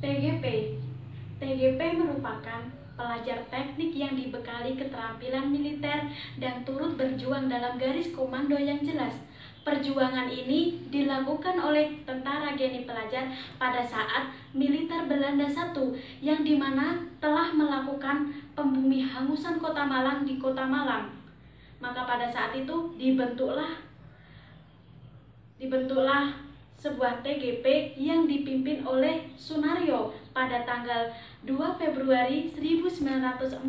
TGP. TGP merupakan pelajar teknik yang dibekali keterampilan militer dan turut berjuang dalam garis komando yang jelas. Perjuangan ini dilakukan oleh tentara Geni Pelajar pada saat militer Belanda I yang dimana telah melakukan pembumihangusan kota Malang di kota Malang. Maka pada saat itu dibentuklah sebuah TGP yang dipimpin oleh Sunario pada tanggal 2 Februari 1947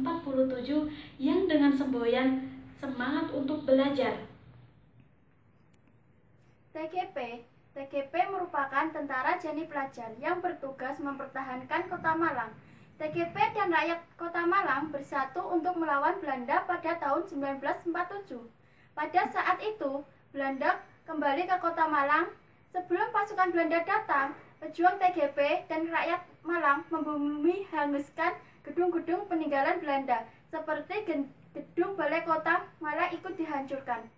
yang dengan semboyan semangat untuk belajar. TGP merupakan tentara Geni Pelajar yang bertugas mempertahankan kota Malang. TGP dan rakyat kota Malang bersatu untuk melawan Belanda pada tahun 1947. Pada saat itu, Belanda kembali ke kota Malang. Sebelum pasukan Belanda datang, pejuang TGP dan rakyat Malang membumi hanguskan gedung-gedung peninggalan Belanda, seperti gedung Balai Kota Malang ikut dihancurkan.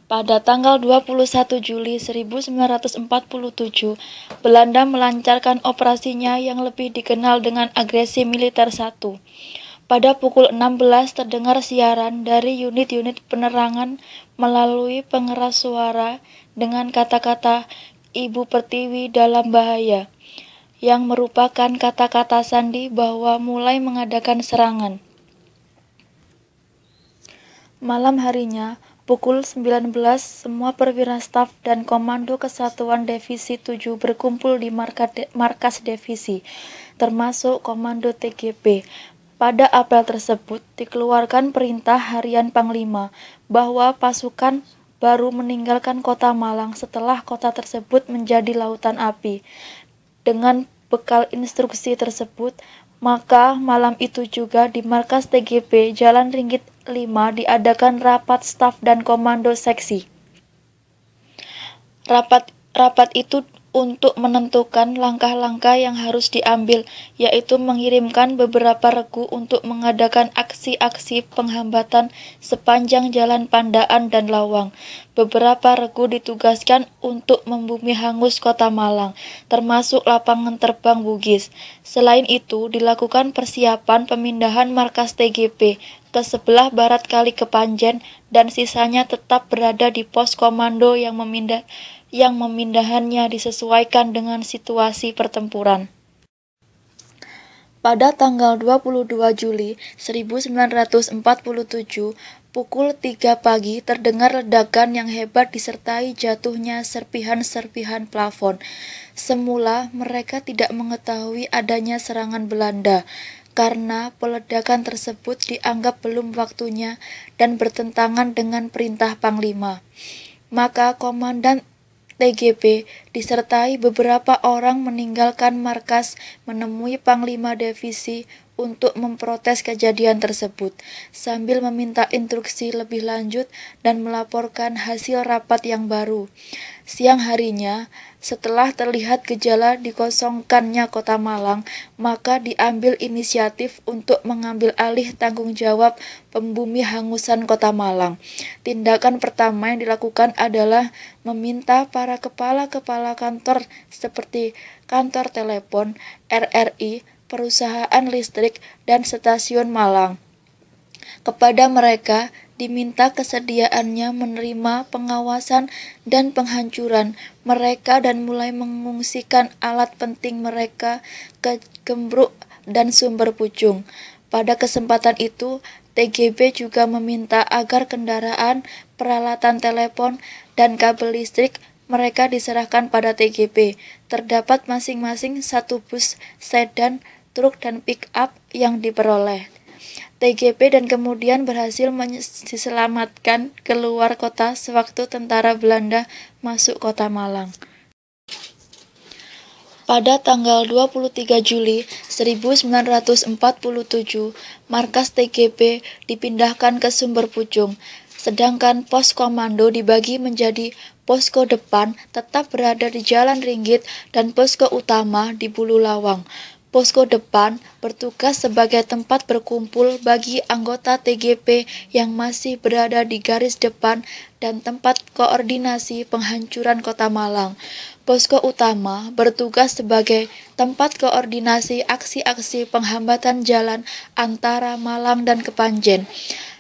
Pada tanggal 21 Juli 1947, Belanda melancarkan operasinya yang lebih dikenal dengan agresi militer 1. Pada pukul 16 terdengar siaran dari unit-unit penerangan melalui pengeras suara dengan kata-kata Ibu Pertiwi dalam bahaya, yang merupakan kata-kata sandi bahwa mulai mengadakan serangan. Malam harinya, pukul 19, semua perwira staf dan komando kesatuan divisi 7 berkumpul di markas divisi, termasuk komando TGP. Pada apel tersebut dikeluarkan perintah harian Panglima bahwa pasukan baru meninggalkan kota Malang setelah kota tersebut menjadi lautan api. Dengan bekal instruksi tersebut, maka malam itu juga di markas TGP Jalan Ringgit 5 diadakan rapat staf dan komando seksi. Rapat itu untuk menentukan langkah-langkah yang harus diambil, yaitu mengirimkan beberapa regu untuk mengadakan aksi-aksi penghambatan sepanjang jalan Pandaan dan Lawang. Beberapa regu ditugaskan untuk membumi hangus kota Malang, termasuk lapangan terbang Bugis. Selain itu, dilakukan persiapan pemindahan markas TGP ke sebelah barat Kali Kepanjen dan sisanya tetap berada di pos komando yang memindahannya disesuaikan dengan situasi pertempuran. Pada tanggal 22 Juli 1947, pukul 3 pagi terdengar ledakan yang hebat disertai jatuhnya serpihan-serpihan plafon. Semula mereka tidak mengetahui adanya serangan Belanda, karena peledakan tersebut dianggap belum waktunya dan bertentangan dengan perintah Panglima. Maka Komandan TGP disertai beberapa orang meninggalkan markas menemui Panglima Divisi untuk memprotes kejadian tersebut, sambil meminta instruksi lebih lanjut dan melaporkan hasil rapat yang baru. Siang harinya, setelah terlihat gejala dikosongkannya kota Malang, maka diambil inisiatif untuk mengambil alih tanggung jawab pembumi hangusan kota Malang. Tindakan pertama yang dilakukan adalah meminta para kepala-kepala kantor seperti kantor telepon, RRI, perusahaan listrik, dan stasiun Malang. Kepada mereka diminta kesediaannya menerima pengawasan dan penghancuran mereka dan mulai mengungsikan alat penting mereka ke Gembruk dan Sumber Pucung. Pada kesempatan itu, TGB juga meminta agar kendaraan, peralatan telepon, dan kabel listrik mereka diserahkan pada TGB. Terdapat masing-masing satu bus sedan, truk, dan pick-up yang diperoleh. TGP dan kemudian berhasil diselamatkan keluar kota sewaktu tentara Belanda masuk kota Malang. Pada tanggal 23 Juli 1947, markas TGP dipindahkan ke Sumber Pucung, sedangkan pos komando dibagi menjadi posko depan tetap berada di Jalan Ringgit dan posko utama di Bulu Lawang. Posko depan bertugas sebagai tempat berkumpul bagi anggota TGP yang masih berada di garis depan dan tempat koordinasi penghancuran kota Malang. Posko utama bertugas sebagai tempat koordinasi aksi-aksi penghambatan jalan antara Malang dan Kepanjen.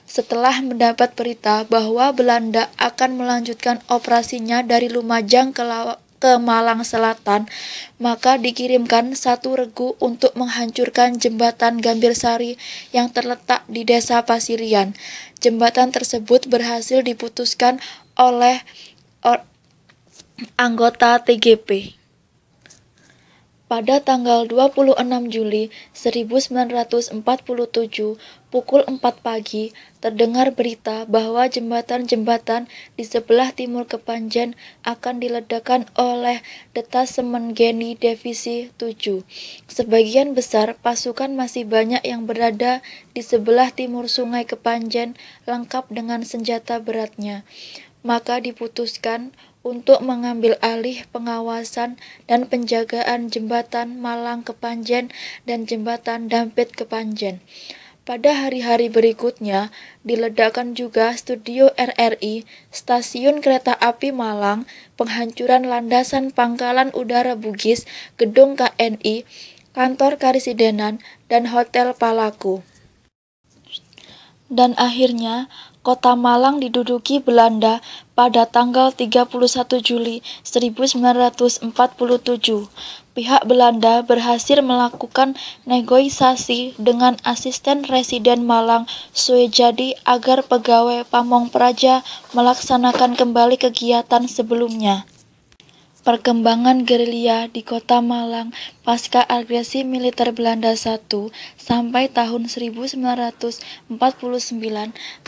Setelah mendapat berita bahwa Belanda akan melanjutkan operasinya dari Lumajang ke Malang Selatan, maka dikirimkan satu regu untuk menghancurkan jembatan Gambir Sari yang terletak di Desa Pasirian. Jembatan tersebut berhasil diputuskan oleh anggota TGP. Pada tanggal 26 Juli 1947 pukul 4 pagi, terdengar berita bahwa jembatan-jembatan di sebelah timur Kepanjen akan diledakkan oleh Detasemen Geni Divisi 7. Sebagian besar pasukan masih banyak yang berada di sebelah timur Sungai Kepanjen lengkap dengan senjata beratnya. Maka diputuskan untuk mengambil alih pengawasan dan penjagaan jembatan Malang Kepanjen dan jembatan Dampit Kepanjen. Pada hari-hari berikutnya, diledakkan juga studio RRI, stasiun kereta api Malang, penghancuran landasan pangkalan udara Bugis, gedung KNI, kantor Karisidenan, dan Hotel Palaku. Dan akhirnya, Kota Malang diduduki Belanda pada tanggal 31 Juli 1947. Pihak Belanda berhasil melakukan negosiasi dengan asisten residen Malang Suejadi agar pegawai Pamong Praja melaksanakan kembali kegiatan sebelumnya. Perkembangan gerilya di Kota Malang pasca agresi militer Belanda I sampai tahun 1949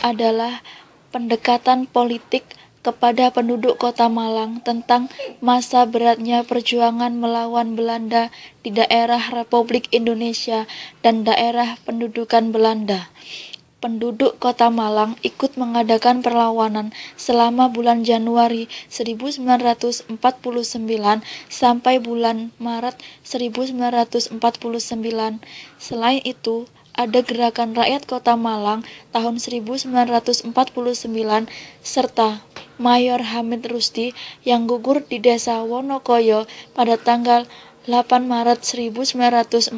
adalah pendekatan politik kepada penduduk Kota Malang tentang masa beratnya perjuangan melawan Belanda di daerah Republik Indonesia dan daerah pendudukan Belanda. Penduduk Kota Malang ikut mengadakan perlawanan selama bulan Januari 1949 sampai bulan Maret 1949. Selain itu, ada Gerakan Rakyat Kota Malang tahun 1949 serta Mayor Hamid Rusdi yang gugur di Desa Wonokoyo pada tanggal 8 Maret 1949.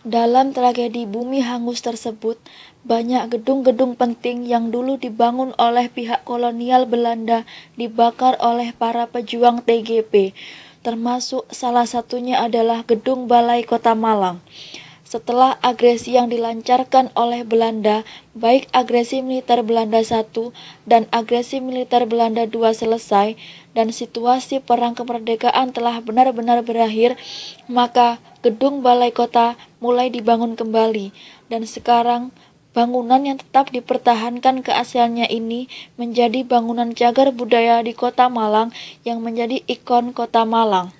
Dalam tragedi bumi hangus tersebut, banyak gedung-gedung penting yang dulu dibangun oleh pihak kolonial Belanda dibakar oleh para pejuang TGP, termasuk salah satunya adalah Gedung Balai Kota Malang. Setelah agresi yang dilancarkan oleh Belanda, baik agresi militer Belanda I dan agresi militer Belanda II selesai, dan situasi perang kemerdekaan telah benar-benar berakhir, maka Gedung Balai Kota mulai dibangun kembali, dan sekarang bangunan yang tetap dipertahankan keasliannya ini menjadi bangunan cagar budaya di Kota Malang yang menjadi ikon Kota Malang.